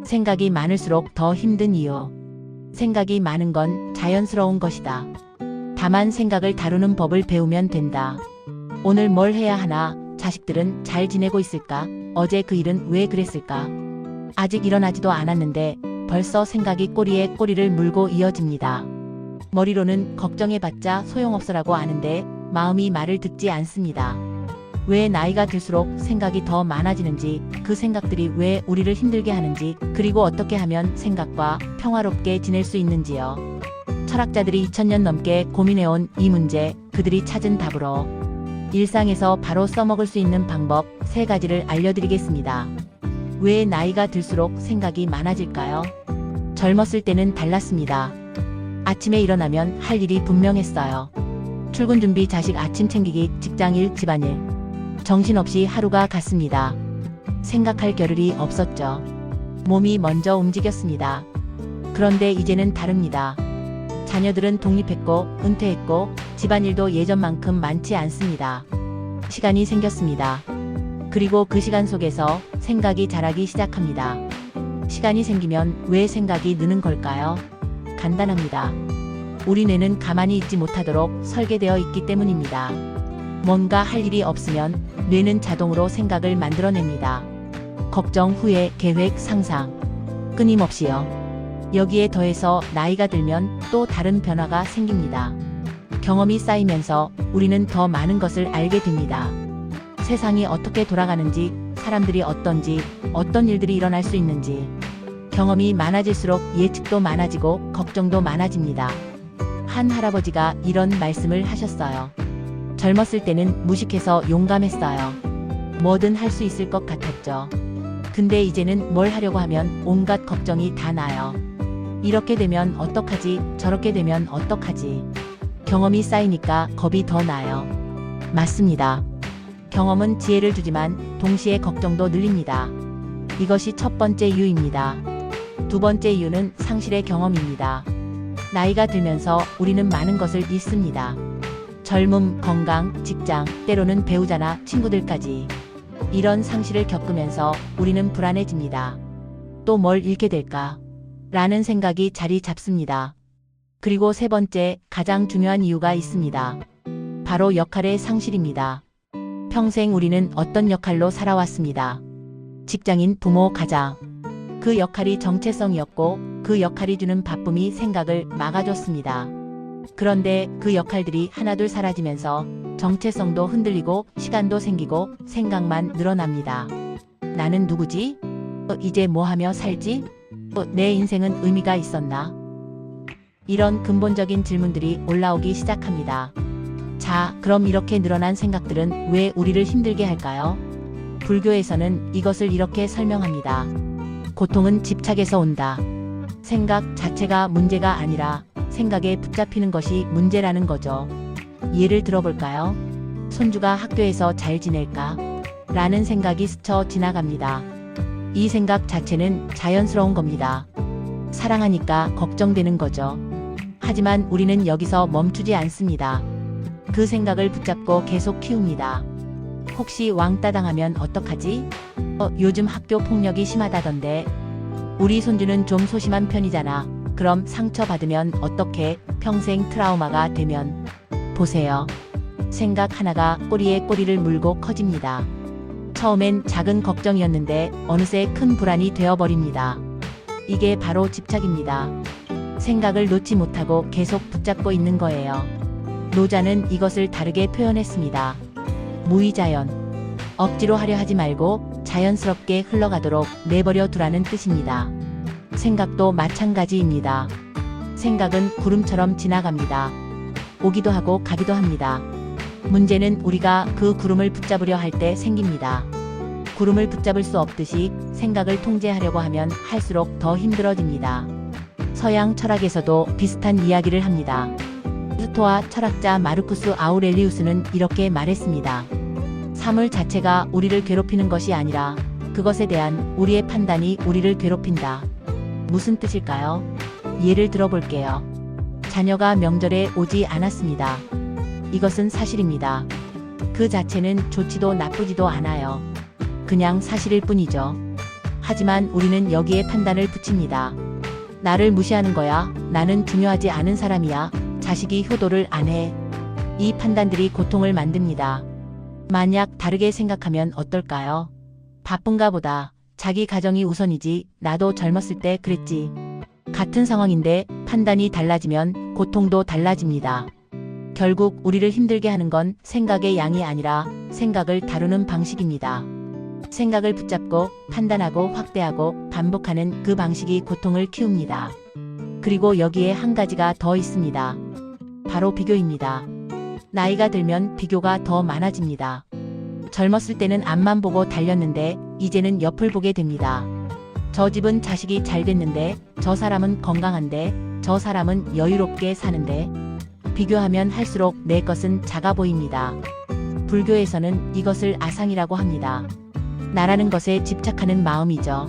생각이 많을수록 더 힘든 이유. 생각이 많은 건 자연스러운 것이다. 다만 생각을 다루는 법을 배우면 된다. 오늘 뭘 해야 하나? 자식들은 잘 지내고 있을까? 어제 그 일은 왜 그랬을까? 아직 일어나지도 않았는데 벌써 생각이 꼬리에 꼬리를 물고 이어집니다. 머리로는 걱정해봤자 소용없어라고 아는데 마음이 말을 듣지 않습니다. 왜 나이가 들수록 생각이 더 많아지는지, 그 생각들이 왜 우리를 힘들게 하는지, 그리고 어떻게 하면 생각과 평화롭게 지낼 수 있는지요. 철학자들이 2000년 넘게 고민해온 이 문제, 그들이 찾은 답으로 일상에서 바로 써먹을 수 있는 방법 3가지를 알려드리겠습니다. 왜 나이가 들수록 생각이 많아질까요? 젊었을 때는 달랐습니다. 아침에 일어나면 할 일이 분명했어요. 출근 준비, 자식 아침 챙기기, 직장일, 집안일. 정신없이 하루가 갔습니다. 생각할 겨를이 없었죠. 몸이 먼저 움직였습니다. 그런데 이제는 다릅니다. 자녀들은 독립했고 은퇴했고 집안일도 예전만큼 많지 않습니다. 시간이 생겼습니다. 그리고 그 시간 속에서 생각이 자라기 시작합니다. 시간이 생기면 왜 생각이 느는 걸까요? 간단합니다. 우리 뇌는 가만히 있지 못하도록 설계되어 있기 때문입니다. 뭔가 할 일이 없으면 뇌는 자동으로 생각을 만들어냅니다. 걱정, 후회, 계획, 상상. 끊임없이요. 여기에 더해서 나이가 들면 또 다른 변화가 생깁니다. 경험이 쌓이면서 우리는 더 많은 것을 알게 됩니다. 세상이 어떻게 돌아가는지, 사람들이 어떤지, 어떤 일들이 일어날 수 있는지. 경험이 많아질수록 예측도 많아지고 걱정도 많아집니다. 한 할아버지가 이런 말씀을 하셨어요. 젊었을 때는 무식해서 용감했어요. 뭐든 할 수 있을 것 같았죠. 근데 이제는 뭘 하려고 하면 온갖 걱정이 다 나요. 이렇게 되면 어떡하지? 저렇게 되면 어떡하지? 경험이 쌓이니까 겁이 더 나요. 맞습니다. 경험은 지혜를 주지만 동시에 걱정도 늘립니다. 이것이 첫 번째 이유입니다. 두 번째 이유는 상실의 경험입니다. 나이가 들면서 우리는 많은 것을 잃습니다. 젊음, 건강, 직장, 때로는 배우자나 친구들까지. 이런 상실을 겪으면서 우리는 불안해집니다. 또 뭘 잃게 될까? 라는 생각이 자리 잡습니다. 그리고 세 번째, 가장 중요한 이유가 있습니다. 바로 역할의 상실입니다. 평생 우리는 어떤 역할로 살아왔습니다. 직장인, 부모, 가장. 그 역할이 정체성이었고 그 역할이 주는 바쁨이 생각을 막아줬습니다. 그런데 그 역할들이 하나둘 사라지면서 정체성도 흔들리고 시간도 생기고 생각만 늘어납니다. 나는 누구지? 이제 뭐 하며 살지? 내 인생은 의미가 있었나? 이런 근본적인 질문들이 올라오기 시작합니다. 자, 그럼 이렇게 늘어난 생각들은 왜 우리를 힘들게 할까요? 불교에서는 이것을 이렇게 설명합니다. 고통은 집착에서 온다. 생각 자체가 문제가 아니라 생각에 붙잡히는 것이 문제라는 거죠. 예를 들어볼까요? 손주가 학교에서 잘 지낼까? 라는 생각이 스쳐 지나갑니다. 이 생각 자체는 자연스러운 겁니다. 사랑하니까 걱정되는 거죠. 하지만 우리는 여기서 멈추지 않습니다. 그 생각을 붙잡고 계속 키웁니다. 혹시 왕따 당하면 어떡하지? 요즘 학교 폭력이 심하다던데. 우리 손주는 좀 소심한 편이잖아. 그럼 상처받으면 어떡해? 평생 트라우마가 되면. 보세요. 생각 하나가 꼬리에 꼬리를 물고 커집니다. 처음엔 작은 걱정이었는데 어느새 큰 불안이 되어버립니다. 이게 바로 집착입니다. 생각을 놓지 못하고 계속 붙잡고 있는 거예요. 노자는 이것을 다르게 표현했습니다. 무의자연. 억지로 하려 하지 말고 자연스럽게 흘러가도록 내버려 두라는 뜻입니다. 생각도 마찬가지입니다. 생각은 구름처럼 지나갑니다. 오기도 하고 가기도 합니다. 문제는 우리가 그 구름을 붙잡으려 할 때 생깁니다. 구름을 붙잡을 수 없듯이 생각을 통제하려고 하면 할수록 더 힘들어집니다. 서양 철학에서도 비슷한 이야기를 합니다. 스토아 철학자 마르쿠스 아우렐리우스는 이렇게 말했습니다. 사물 자체가 우리를 괴롭히는 것이 아니라 그것에 대한 우리의 판단이 우리를 괴롭힌다. 무슨 뜻일까요? 예를 들어볼게요. 자녀가 명절에 오지 않았습니다. 이것은 사실입니다. 그 자체는 좋지도 나쁘지도 않아요. 그냥 사실일 뿐이죠. 하지만 우리는 여기에 판단을 붙입니다. 나를 무시하는 거야. 나는 중요하지 않은 사람이야. 자식이 효도를 안 해. 이 판단들이 고통을 만듭니다. 만약 다르게 생각하면 어떨까요? 바쁜가 보다. 자기 가정이 우선이지. 나도 젊었을 때 그랬지. 같은 상황인데 판단이 달라지면 고통도 달라집니다. 결국 우리를 힘들게 하는 건 생각의 양이 아니라 생각을 다루는 방식입니다. 생각을 붙잡고 판단하고 확대하고 반복하는 그 방식이 고통을 키웁니다. 그리고 여기에 한 가지가 더 있습니다. 바로 비교입니다. 나이가 들면 비교가 더 많아집니다. 젊었을 때는 앞만 보고 달렸는데 이제는 옆을 보게 됩니다. 저 집은 자식이 잘 됐는데, 저 사람은 건강한데, 저 사람은 여유롭게 사는데, 비교하면 할수록 내 것은 작아 보입니다. 불교에서는 이것을 아상이라고 합니다. 나라는 것에 집착하는 마음이죠.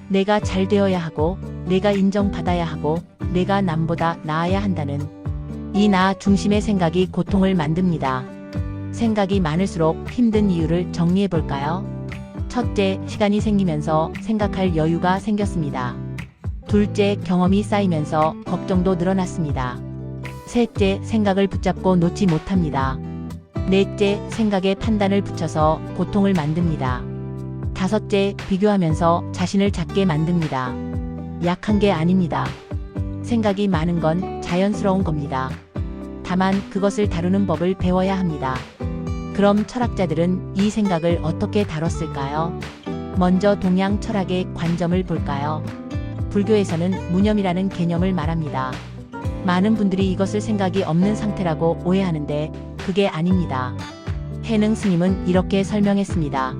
내가 잘 되어야 하고, 내가 인정받아야 하고, 내가 남보다 나아야 한다는 이 나 중심의 생각이 고통을 만듭니다. 생각이 많을수록 힘든 이유를 정리해 볼까요? 첫째, 시간이 생기면서 생각할 여유가 생겼습니다. 둘째, 경험이 쌓이면서 걱정도 늘어났습니다. 셋째, 생각을 붙잡고 놓지 못합니다. 넷째, 생각에 판단을 붙여서 고통을 만듭니다. 다섯째, 비교하면서 자신을 작게 만듭니다. 약한 게 아닙니다. 생각이 많은 건 자연스러운 겁니다. 다만 그것을 다루는 법을 배워야 합니다. 그럼 철학자들은 이 생각을 어떻게 다뤘을까요? 먼저 동양 철학의 관점을 볼까요? 불교에서는 무념이라는 개념을 말합니다. 많은 분들이 이것을 생각이 없는 상태라고 오해하는데 그게 아닙니다. 해능 스님은 이렇게 설명했습니다.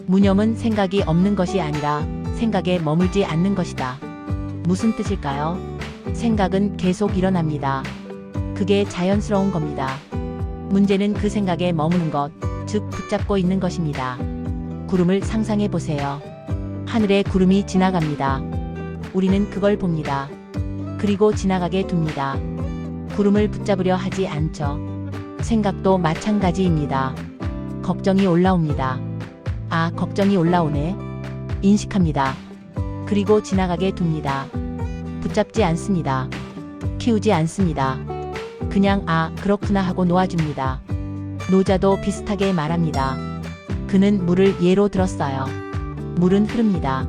무념은 생각이 없는 것이 아니라 생각에 머물지 않는 것이다. 무슨 뜻일까요? 생각은 계속 일어납니다. 그게 자연스러운 겁니다. 문제는 그 생각에 머무는 것, 즉 붙잡고 있는 것입니다. 구름을 상상해 보세요. 하늘에 구름이 지나갑니다. 우리는 그걸 봅니다. 그리고 지나가게 둡니다. 구름을 붙잡으려 하지 않죠. 생각도 마찬가지입니다. 걱정이 올라옵니다. 아, 걱정이 올라오네. 인식합니다. 그리고 지나가게 둡니다. 붙잡지 않습니다. 키우지 않습니다. 그냥 아, 그렇구나 하고 놓아줍니다. 노자도 비슷하게 말합니다. 그는 물을 예로 들었어요. 물은 흐릅니다.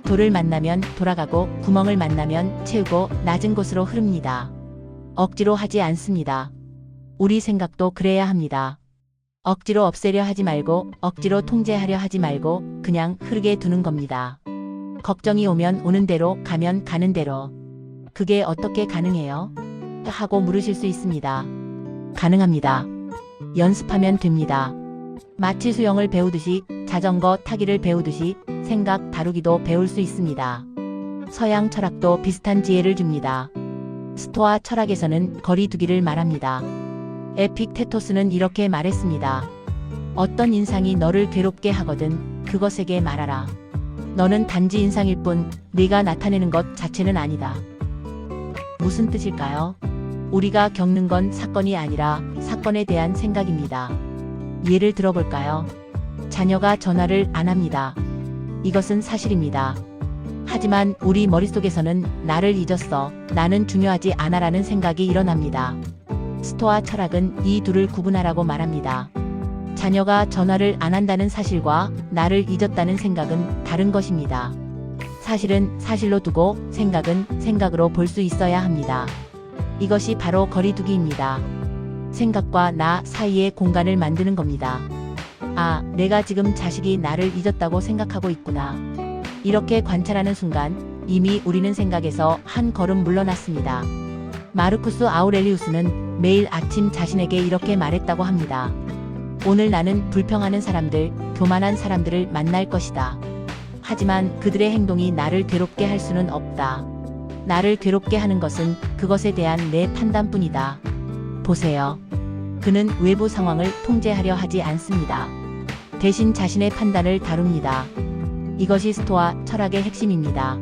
돌을 만나면 돌아가고 구멍을 만나면 채우고 낮은 곳으로 흐릅니다. 억지로 하지 않습니다. 우리 생각도 그래야 합니다. 억지로 없애려 하지 말고 억지로 통제하려 하지 말고 그냥 흐르게 두는 겁니다. 걱정이 오면 오는 대로 가면 가는 대로. 그게 어떻게 가능해요? 하고 물으실 수 있습니다. 가능합니다. 연습하면 됩니다. 마치 수영을 배우듯이 자전거 타기를 배우듯이 생각 다루기도 배울 수 있습니다. 서양 철학도 비슷한 지혜를 줍니다. 스토아 철학에서는 거리 두기를 말합니다. 에픽테토스는 이렇게 말했습니다. 어떤 인상이 너를 괴롭게 하거든 그것에게 말하라. 너는 단지 인상일 뿐 네가 나타내는 것 자체는 아니다. 무슨 뜻일까요? 우리가 겪는 건 사건이 아니라 사건에 대한 생각입니다. 예를 들어볼까요? 자녀가 전화를 안 합니다. 이것은 사실입니다. 하지만 우리 머릿속에서는 나를 잊었어, 나는 중요하지 않아라는 생각이 일어납니다. 스토아 철학은 이 둘을 구분하라고 말합니다. 자녀가 전화를 안 한다는 사실과 나를 잊었다는 생각은 다른 것입니다. 사실은 사실로 두고 생각은 생각으로 볼 수 있어야 합니다. 이것이 바로 거리두기입니다. 생각과 나 사이의 공간을 만드는 겁니다. 아, 내가 지금 자식이 나를 잊었다고 생각하고 있구나. 이렇게 관찰하는 순간 이미 우리는 생각에서 한 걸음 물러났습니다. 마르쿠스 아우렐리우스는 매일 아침 자신에게 이렇게 말했다고 합니다. 오늘 나는 불평하는 사람들, 교만한 사람들을 만날 것이다. 하지만 그들의 행동이 나를 괴롭게 할 수는 없다. 나를 괴롭게 하는 것은 그것에 대한 내 판단뿐이다. 보세요. 그는 외부 상황을 통제하려 하지 않습니다. 대신 자신의 판단을 다룹니다. 이것이 스토아 철학의 핵심입니다.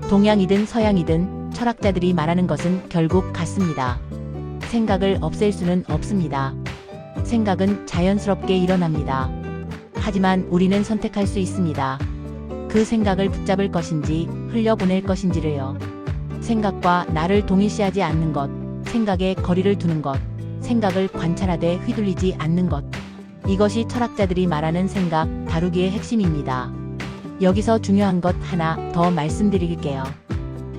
동양이든 서양이든 철학자들이 말하는 것은 결국 같습니다. 생각을 없앨 수는 없습니다. 생각은 자연스럽게 일어납니다. 하지만 우리는 선택할 수 있습니다. 그 생각을 붙잡을 것인지 흘려보낼 것인지를요. 생각과 나를 동일시하지 않는 것, 생각에 거리를 두는 것, 생각을 관찰하되 휘둘리지 않는 것. 이것이 철학자들이 말하는 생각 다루기의 핵심입니다. 여기서 중요한 것 하나 더 말씀드릴게요.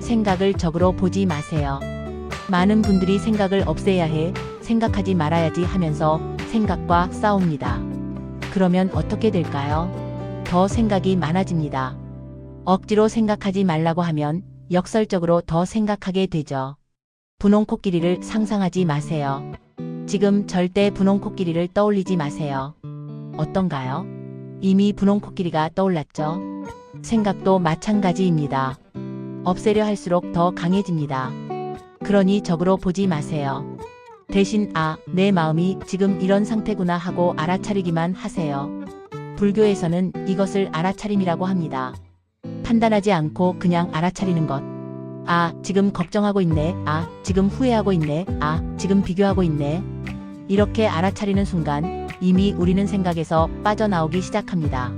생각을 적으로 보지 마세요. 많은 분들이 생각을 없애야 해, 생각하지 말아야지 하면서 생각과 싸웁니다. 그러면 어떻게 될까요? 더 생각이 많아집니다. 억지로 생각하지 말라고 하면 역설적으로 더 생각하게 되죠. 분홍 코끼리를 상상하지 마세요. 지금 절대 분홍 코끼리를 떠올리지 마세요. 어떤가요? 이미 분홍 코끼리가 떠올랐죠? 생각도 마찬가지입니다. 없애려 할수록 더 강해집니다. 그러니 적으로 보지 마세요. 대신 내 마음이 지금 이런 상태구나 하고 알아차리기만 하세요. 불교에서는 이것을 알아차림이라고 합니다. 판단하지 않고 그냥 알아차리는 것. 지금 걱정하고 있네. 지금 후회하고 있네. 지금 비교하고 있네. 이렇게 알아차리는 순간 이미 우리는 생각에서 빠져나오기 시작합니다.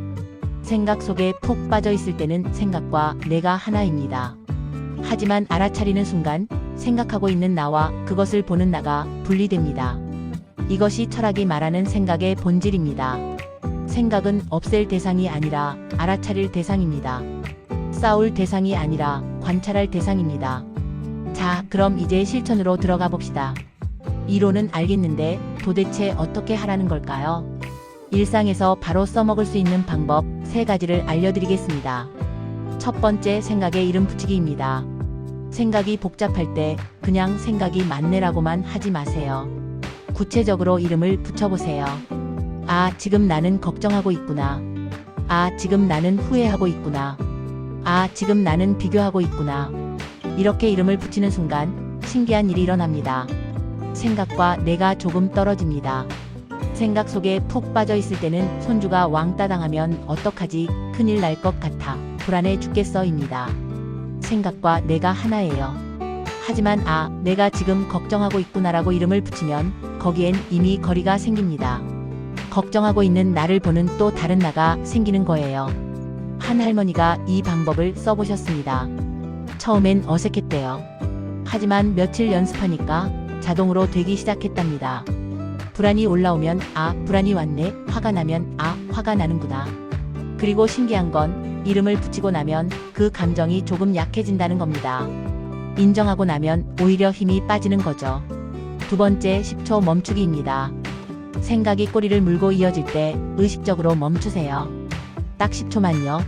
생각 속에 푹 빠져 있을 때는 생각과 내가 하나입니다. 하지만 알아차리는 순간 생각하고 있는 나와 그것을 보는 나가 분리됩니다. 이것이 철학이 말하는 생각의 본질입니다. 생각은 없앨 대상이 아니라 알아차릴 대상입니다. 싸울 대상이 아니라 관찰할 대상입니다. 자, 그럼 이제 실천으로 들어가 봅시다. 이론은 알겠는데 도대체 어떻게 하라는 걸까요? 일상에서 바로 써먹을 수 있는 방법 3가지를 알려드리겠습니다. 첫 번째, 생각의 이름 붙이기입니다. 생각이 복잡할 때 그냥 생각이 많네라고만 하지 마세요. 구체적으로 이름을 붙여보세요. 지금 나는 걱정하고 있구나. 지금 나는 후회하고 있구나. 지금 나는 비교하고 있구나. 이렇게 이름을 붙이는 순간 신기한 일이 일어납니다. 생각과 내가 조금 떨어집니다. 생각 속에 푹 빠져 있을 때는 손주가 왕따 당하면 어떡하지? 큰일 날 것 같아. 불안해 죽겠어입니다. 생각과 내가 하나예요. 하지만 내가 지금 걱정하고 있구나라고 이름을 붙이면 거기엔 이미 거리가 생깁니다. 걱정하고 있는 나를 보는 또 다른 나가 생기는 거예요. 한 할머니가 이 방법을 써보셨습니다. 처음엔 어색했대요. 하지만 며칠 연습하니까 자동으로 되기 시작했답니다. 불안이 올라오면 불안이 왔네. 화가 나면 화가 나는구나. 그리고 신기한 건 이름을 붙이고 나면 그 감정이 조금 약해진다는 겁니다. 인정하고 나면 오히려 힘이 빠지는 거죠. 두 번째, 10초 멈추기입니다. 생각이 꼬리를 물고 이어질 때 의식적으로 멈추세요. 딱 10초만요.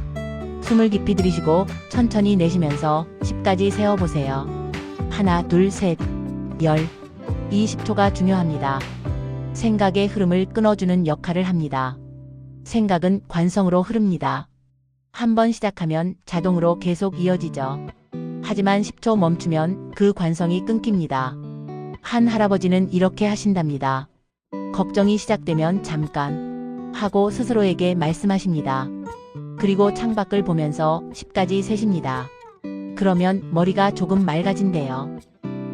숨을 깊이 들이쉬고 천천히 내쉬면서 10까지 세어보세요. 하나, 둘, 셋, 열. 이 10초가 중요합니다. 생각의 흐름을 끊어주는 역할을 합니다. 생각은 관성으로 흐릅니다. 한번 시작하면 자동으로 계속 이어지죠. 하지만 10초 멈추면 그 관성이 끊깁니다. 한 할아버지는 이렇게 하신답니다. 걱정이 시작되면 잠깐 하고 스스로에게 말씀하십니다. 그리고 창밖을 보면서 10까지 세십니다. 그러면 머리가 조금 맑아진대요.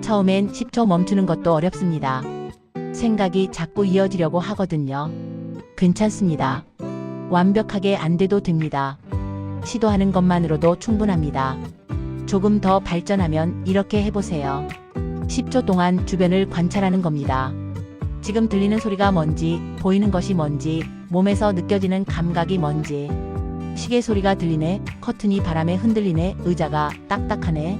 처음엔 10초 멈추는 것도 어렵습니다. 생각이 자꾸 이어지려고 하거든요. 괜찮습니다. 완벽하게 안 돼도 됩니다. 시도하는 것만으로도 충분합니다. 조금 더 발전하면 이렇게 해보세요. 10초 동안 주변을 관찰하는 겁니다. 지금 들리는 소리가 뭔지, 보이는 것이 뭔지, 몸에서 느껴지는 감각이 뭔지. 시계 소리가 들리네, 커튼이 바람에 흔들리네, 의자가 딱딱하네.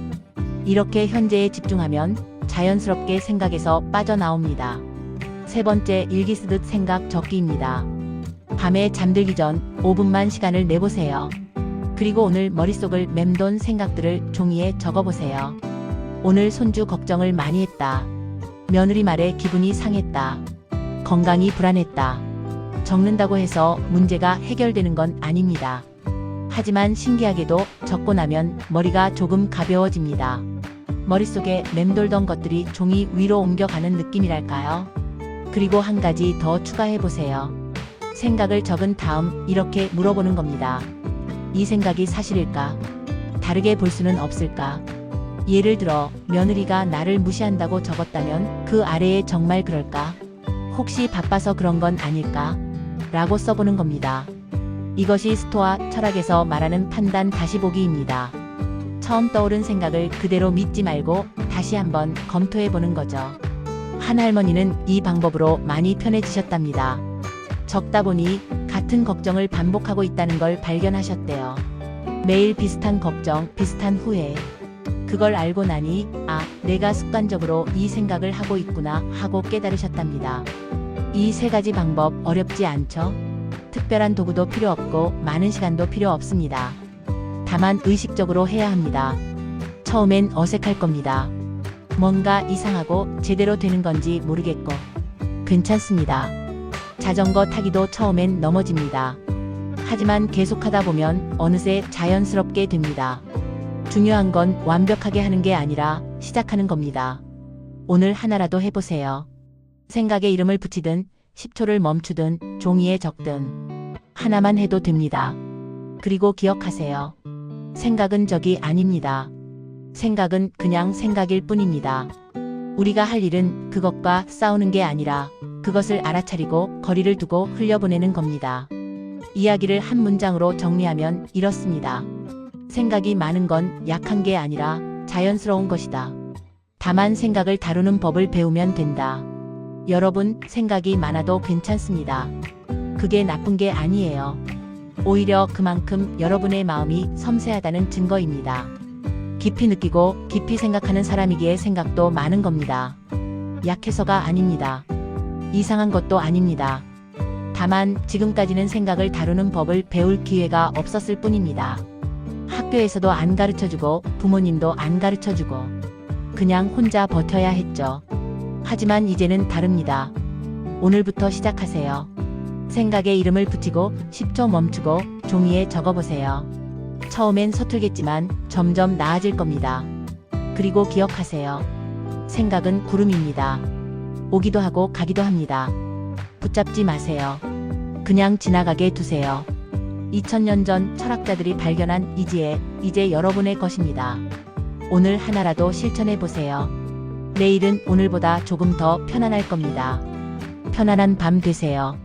이렇게 현재에 집중하면 자연스럽게 생각에서 빠져나옵니다. 세 번째, 일기 쓰듯 생각 적기입니다. 밤에 잠들기 전 5분만 시간을 내보세요. 그리고 오늘 머릿속을 맴돈 생각들을 종이에 적어보세요. 오늘 손주 걱정을 많이 했다. 며느리 말에 기분이 상했다. 건강이 불안했다. 적는다고 해서 문제가 해결되는 건 아닙니다. 하지만 신기하게도 적고 나면 머리가 조금 가벼워집니다. 머릿속에 맴돌던 것들이 종이 위로 옮겨가는 느낌이랄까요? 그리고 한 가지 더 추가해보세요. 생각을 적은 다음 이렇게 물어보는 겁니다. 이 생각이 사실일까? 다르게 볼 수는 없을까? 예를 들어 며느리가 나를 무시한다고 적었다면 그 아래에 정말 그럴까? 혹시 바빠서 그런 건 아닐까? 라고 써보는 겁니다. 이것이 스토아 철학에서 말하는 판단 다시 보기입니다. 처음 떠오른 생각을 그대로 믿지 말고 다시 한번 검토해 보는 거죠. 한 할머니는 이 방법으로 많이 편해지셨답니다. 적다 보니 같은 걱정을 반복하고 있다는 걸 발견하셨대요. 매일 비슷한 걱정, 비슷한 후회. 그걸 알고 나니 내가 습관적으로 이 생각을 하고 있구나 하고 깨달으셨답니다. 이 세 가지 방법 어렵지 않죠? 특별한 도구도 필요 없고 많은 시간도 필요 없습니다. 다만 의식적으로 해야 합니다. 처음엔 어색할 겁니다. 뭔가 이상하고 제대로 되는 건지 모르겠고 괜찮습니다. 자전거 타기도 처음엔 넘어집니다. 하지만 계속하다 보면 어느새 자연스럽게 됩니다. 중요한 건 완벽하게 하는 게 아니라 시작하는 겁니다. 오늘 하나라도 해보세요. 생각에 이름을 붙이든 10초를 멈추든 종이에 적든 하나만 해도 됩니다. 그리고 기억하세요. 생각은 적이 아닙니다. 생각은 그냥 생각일 뿐입니다. 우리가 할 일은 그것과 싸우는 게 아니라 그것을 알아차리고 거리를 두고 흘려보내는 겁니다. 이야기를 한 문장으로 정리하면 이렇습니다. 생각이 많은 건 약한 게 아니라 자연스러운 것이다. 다만 생각을 다루는 법을 배우면 된다. 여러분, 생각이 많아도 괜찮습니다. 그게 나쁜 게 아니에요. 오히려 그만큼 여러분의 마음이 섬세하다는 증거입니다. 깊이 느끼고 깊이 생각하는 사람이기에 생각도 많은 겁니다. 약해서가 아닙니다. 이상한 것도 아닙니다. 다만 지금까지는 생각을 다루는 법을 배울 기회가 없었을 뿐입니다. 학교에서도 안 가르쳐주고 부모님도 안 가르쳐주고 그냥 혼자 버텨야 했죠. 하지만 이제는 다릅니다. 오늘부터 시작하세요. 생각에 이름을 붙이고 10초 멈추고 종이에 적어보세요. 처음엔 서툴겠지만 점점 나아질 겁니다. 그리고 기억하세요. 생각은 구름입니다. 오기도 하고 가기도 합니다. 붙잡지 마세요. 그냥 지나가게 두세요. 2000년 전 철학자들이 발견한 이 지혜, 이제 여러분의 것입니다. 오늘 하나라도 실천해 보세요. 내일은 오늘보다 조금 더 편안할 겁니다. 편안한 밤 되세요.